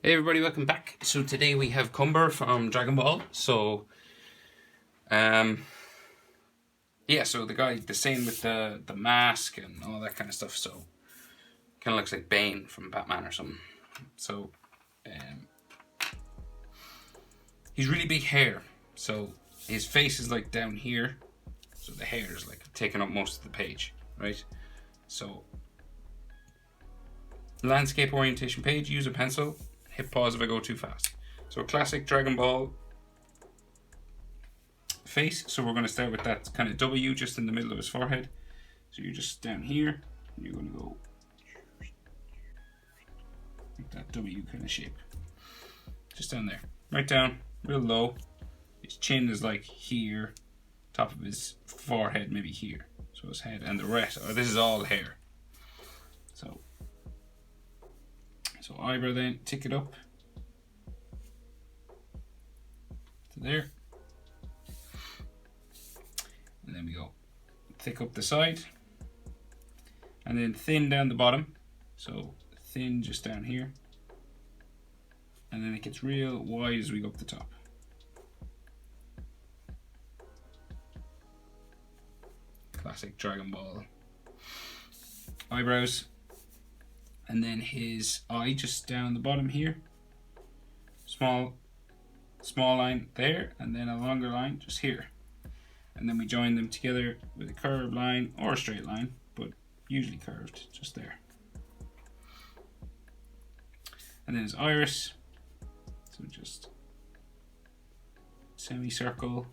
Hey everybody, welcome back. So today we have Cumber from Dragonball. So, yeah, so the same with the mask and all that kind of stuff. So, kind of looks like Bane from Batman or something. So, he's really big hair. So his face is like down here. So the hair is like taking up most of the page, right? So, landscape orientation page. Use a pencil. Hit pause if I go too fast. So classic Dragon Ball face. So we're going to start with that kind of W just in the middle of his forehead. So you're just down here. And you're going to go like that W kind of shape. Just down there. Right down. Real low. His chin is like here. Top of his forehead maybe here. So his head and the rest. Oh, this is all hair. So eyebrow then, tick it up to there. And then we go thick up the side. And then thin down the bottom. So thin just down here. And then it gets real wide as we go up the top. Classic Dragon Ball eyebrows. And then his eye just down the bottom here. Small line there, and then a longer line just here. And then we join them together with a curved line or a straight line, but usually curved, just there. And then his iris. So just semicircle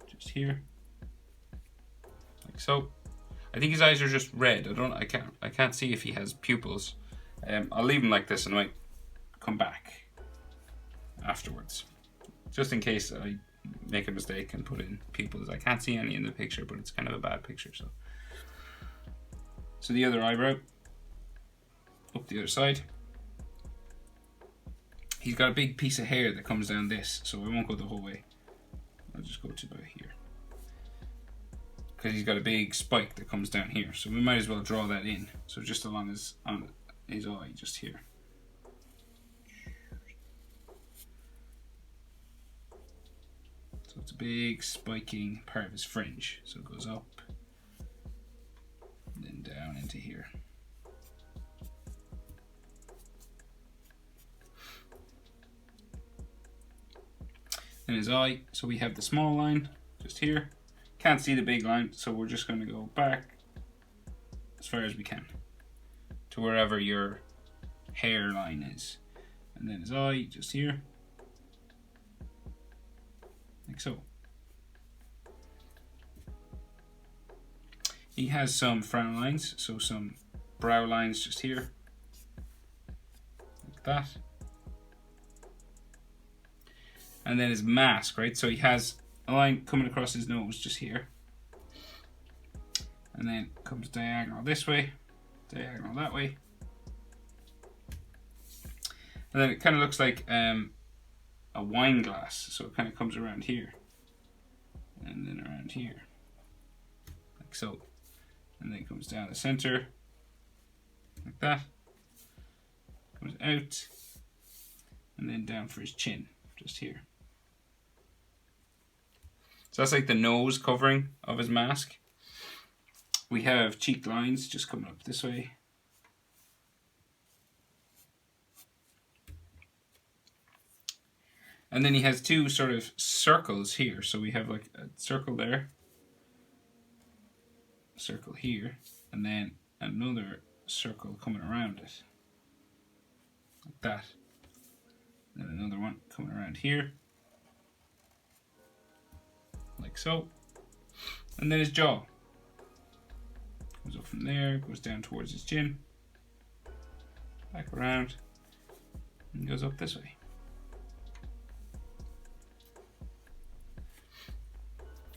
just here. Like so. I think his eyes are just red. I can't see if he has pupils. I'll leave him like this and I might come back afterwards, just in case I make a mistake and put in pupils. I can't see any in the picture, but it's kind of a bad picture. So the other eyebrow up the other side. He's got a big piece of hair that comes down this, so I won't go the whole way. I'll just go to about here. Because he's got a big spike that comes down here, so we might as well draw that in. So just along his eye, just here. So it's a big spiking part of his fringe. So it goes up, and then down into here. Then his eye. So we have the small line just here. Can't see the big line, so we're just going to go back as far as we can to wherever your hairline is. And then his eye just here, like so. He has some frown lines, so some brow lines just here, like that. And then his mask, right? So he has a line coming across his nose just here, and then comes diagonal this way, diagonal that way, and then it kind of looks like a wine glass, so it kind of comes around here and then around here like so, and then it comes down the center like that, comes out, and then down for his chin just here. So that's like the nose covering of his mask. We have cheek lines just coming up this way. And then he has two sort of circles here. So we have like a circle there, a circle here, and then another circle coming around it. Like that. And then another one coming around here. Like so. And then his jaw goes up from there, goes down towards his chin, back around, and goes up this way.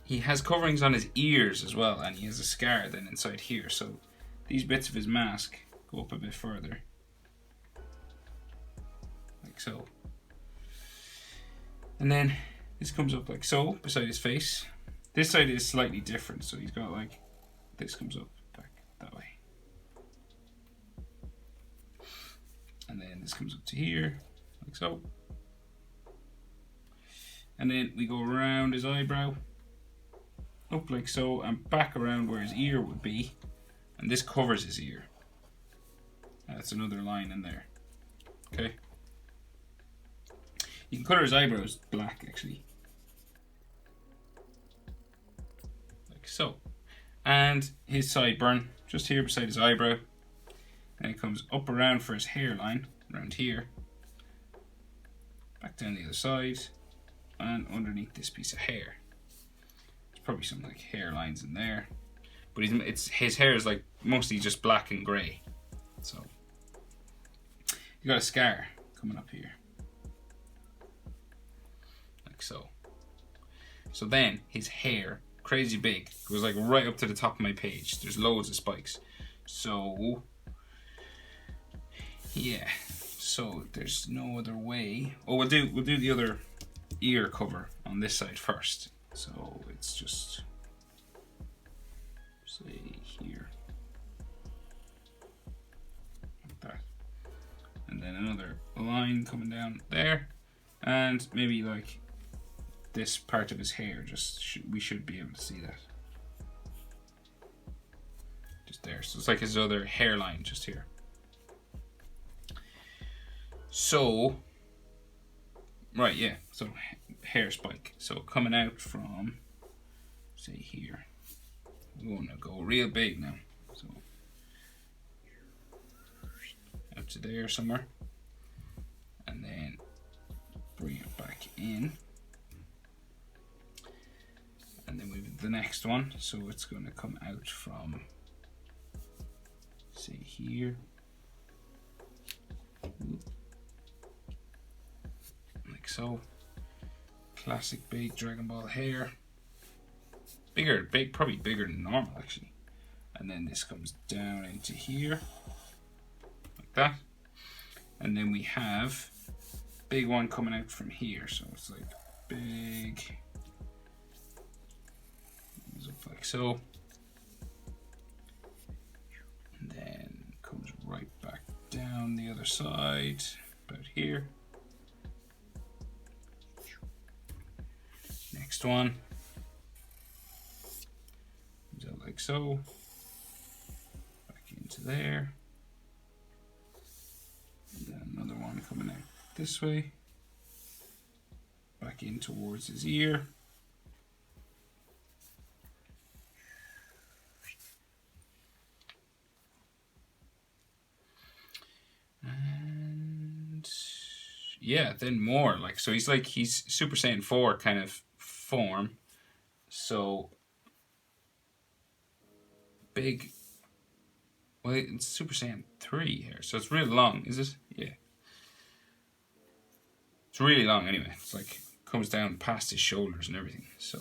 He has coverings on his ears as well, and he has a scar then inside here, so these bits of his mask go up a bit further, like so. And then this comes up like so, beside his face. This side is slightly different, so he's got like, this comes up back that way. And then this comes up to here, like so. And then we go around his eyebrow, up like so, and back around where his ear would be. And this covers his ear. That's another line in there. Okay. You can colour his eyebrows black, actually. Like so. And his sideburn, just here beside his eyebrow. And it comes up around for his hairline, around here. Back down the other side. And underneath this piece of hair. There's probably some like hairlines in there. But his hair is like mostly just black and grey. So you got a scar coming up here. Like so. So then his hair, crazy big, goes like right up to the top of my page. There's loads of spikes. So yeah. So there's no other way. Oh, we'll do the other ear cover on this side first. So it's just say here, like that, and then another line coming down there, and maybe like this part of his hair. We should be able to see that just there. So it's like his other hairline just here. So right, yeah. So hair spike. So coming out from say here. We want to go real big now. So out to there somewhere. And then bring it back in. And then we have the next one. So it's going to come out from say here. Like so. Classic big Dragonball hair. Probably bigger than normal actually. And then this comes down into here, like that. And then we have big one coming out from here. So it's like big, goes up like so. And then comes right back down the other side, about here. Next one. Like so, back into there, and then another one coming out this way, back in towards his ear, and yeah, then more like so. He's Super Saiyan 4 kind of form, so. Big. Well, it's Super Saiyan 3 here, so it's really long, is it? Yeah. It's really long anyway. It's like comes down past his shoulders and everything. So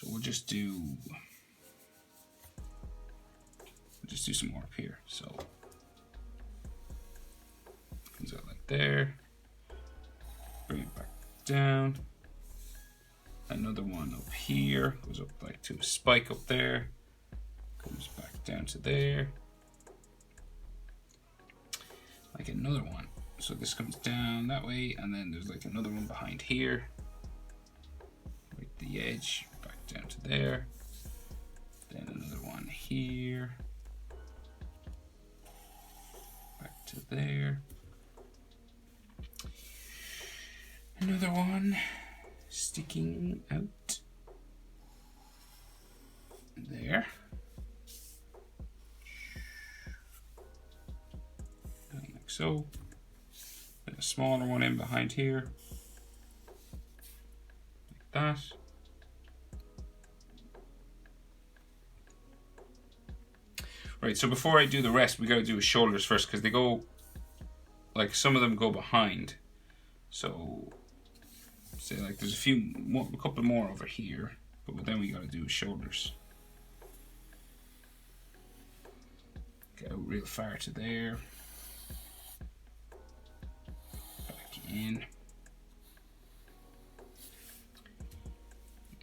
we'll just do some more up here. So comes out like there. Bring it back down. Another one up here, goes up like to a spike up there, comes back down to there, like another one. So this comes down that way, and then there's like another one behind here, right the edge, back down to there, then another one here, back to there, another one sticking out there, and like so, then a smaller one in behind here, like that, right. So before I do the rest, we got to do his shoulders first, because they go, like some of them go behind, so say like there's a couple more over here, but then we got to do his shoulders. Go real far to there, back in,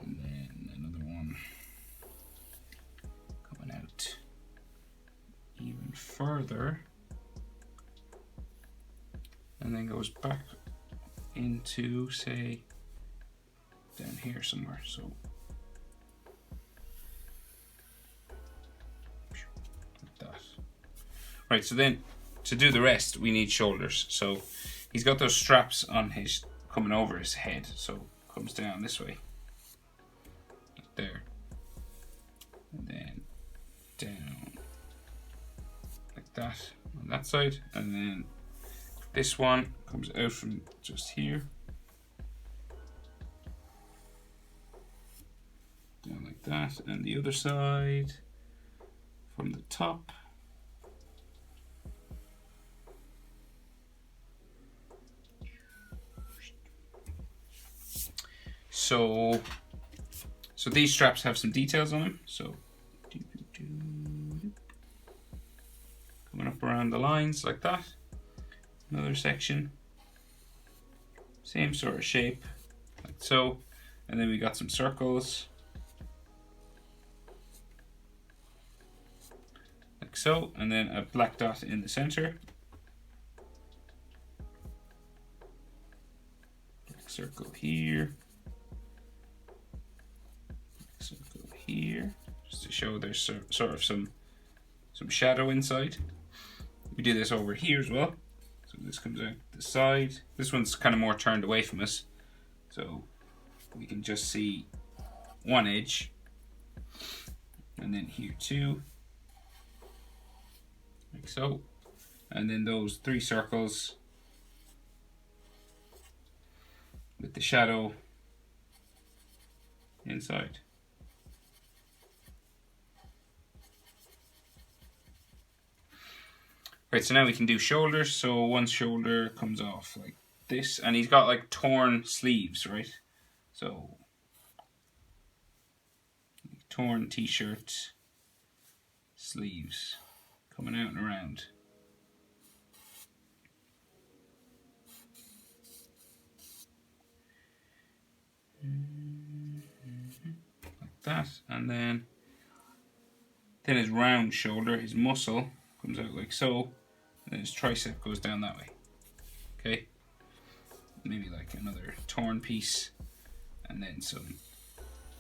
and then another one coming out even further and then goes back into, say, down here somewhere. So like that. Right, so then to do the rest we need shoulders. So he's got those straps on his coming over his head, so comes down this way, like there, and then down like that on that side, and then this one comes out from just here, down like that, and the other side from the top. So these straps have some details on them. So coming up around the lines like that. Another section, same sort of shape, like so. And then we got some circles, like so, and then a black dot in the center. Black circle here. Circle here, just to show there's sort of some shadow inside. We do this over here as well. So this comes out the side. This one's kind of more turned away from us, so we can just see one edge. And then here too, like so. And then those 3 circles with the shadow inside. Right, so now we can do shoulders. So one shoulder comes off like this, and he's got like torn sleeves, right? So torn t-shirt sleeves coming out and around. Like that, and then his round shoulder, his muscle comes out like so, and then his tricep goes down that way. Okay, maybe like another torn piece, and then some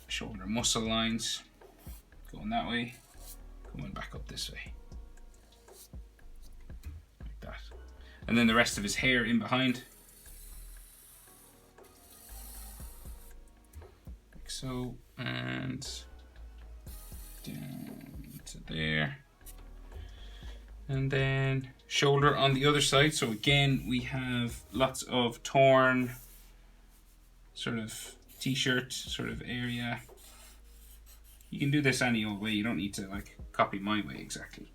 shoulder muscle lines going that way, coming back up this way, like that. And then the rest of his hair in behind, like so, and down to there. And then shoulder on the other side. So again, we have lots of torn sort of t-shirt sort of area. You can do this any old way. You don't need to like copy my way exactly.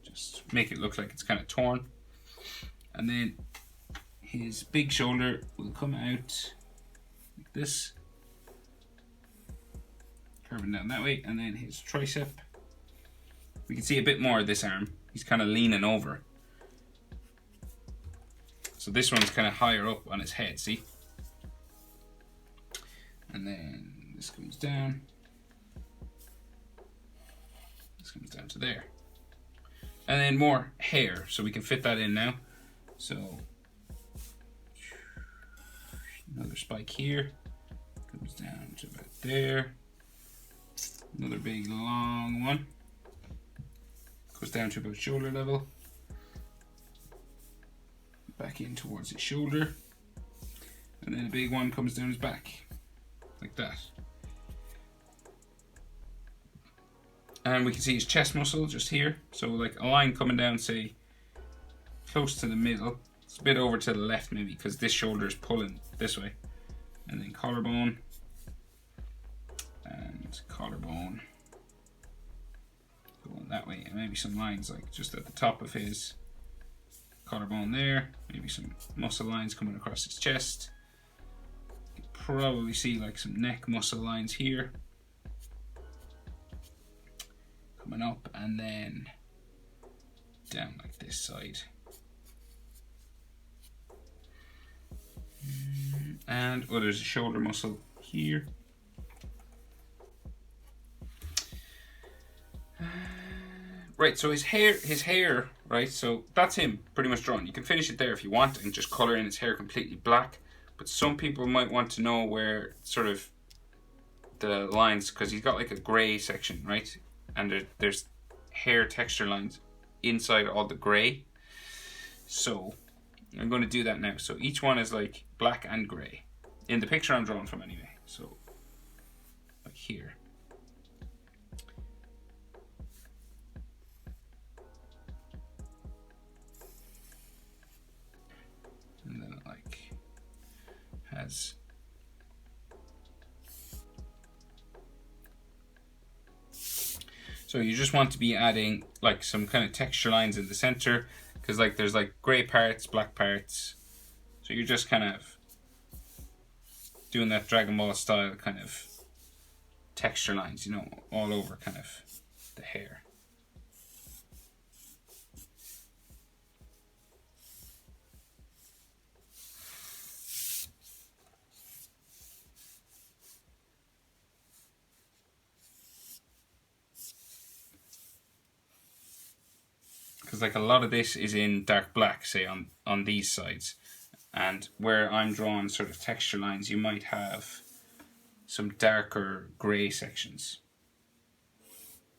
Just make it look like it's kind of torn. And then his big shoulder will come out like this, curving down that way. And then his tricep, we can see a bit more of this arm. He's kind of leaning over. So this one's kind of higher up on his head, see? And then this comes down. This comes down to there. And then more hair, so we can fit that in now. So another spike here. Comes down to about there. Another big long one. Goes down to about shoulder level. Back in towards his shoulder. And then a big one comes down his back. Like that. And we can see his chest muscle just here. So like a line coming down, say, close to the middle. It's a bit over to the left maybe, because this shoulder is pulling this way. And then collarbone. And collarbone. Going that way, and maybe some lines like just at the top of his collarbone there, maybe some muscle lines coming across his chest. You can probably see like some neck muscle lines here coming up, and then down like this side. And oh, there's a shoulder muscle here. Right, so his hair right? So that's him pretty much drawn. You can finish it there if you want and just color in his hair completely black. But some people might want to know where sort of the lines, because he's got like a grey section, right? And there's hair texture lines inside all the grey. So I'm going to do that now. So each one is like black and grey in the picture I'm drawing from anyway. So like here. And then it like has so you just want to be adding like some kind of texture lines in the center, because like there's like grey parts, black parts. So you're just kind of doing that Dragon Ball style kind of texture lines, you know, all over kind of the hair. Because like a lot of this is in dark black, say on these sides, and where I'm drawing sort of texture lines, you might have some darker grey sections.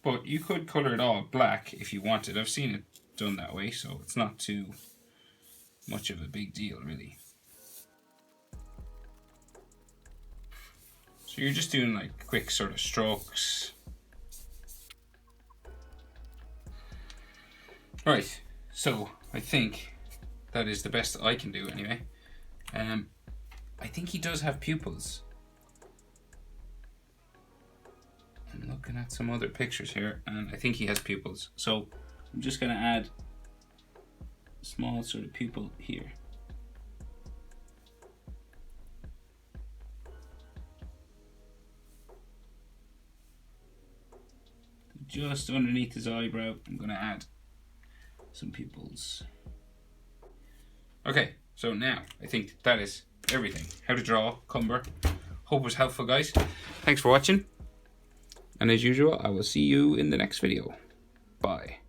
But you could colour it all black if you wanted. I've seen it done that way, so it's not too much of a big deal really. So you're just doing like quick sort of strokes. Right, so I think that is the best I can do anyway. I think he does have pupils. I'm looking at some other pictures here and I think he has pupils. So I'm just going to add a small sort of pupil here. Just underneath his eyebrow, I'm going to add some pupils. Okay, so now I think that is everything. How to draw Cumber. Hope it was helpful, guys. Thanks for watching. And as usual, I will see you in the next video. Bye.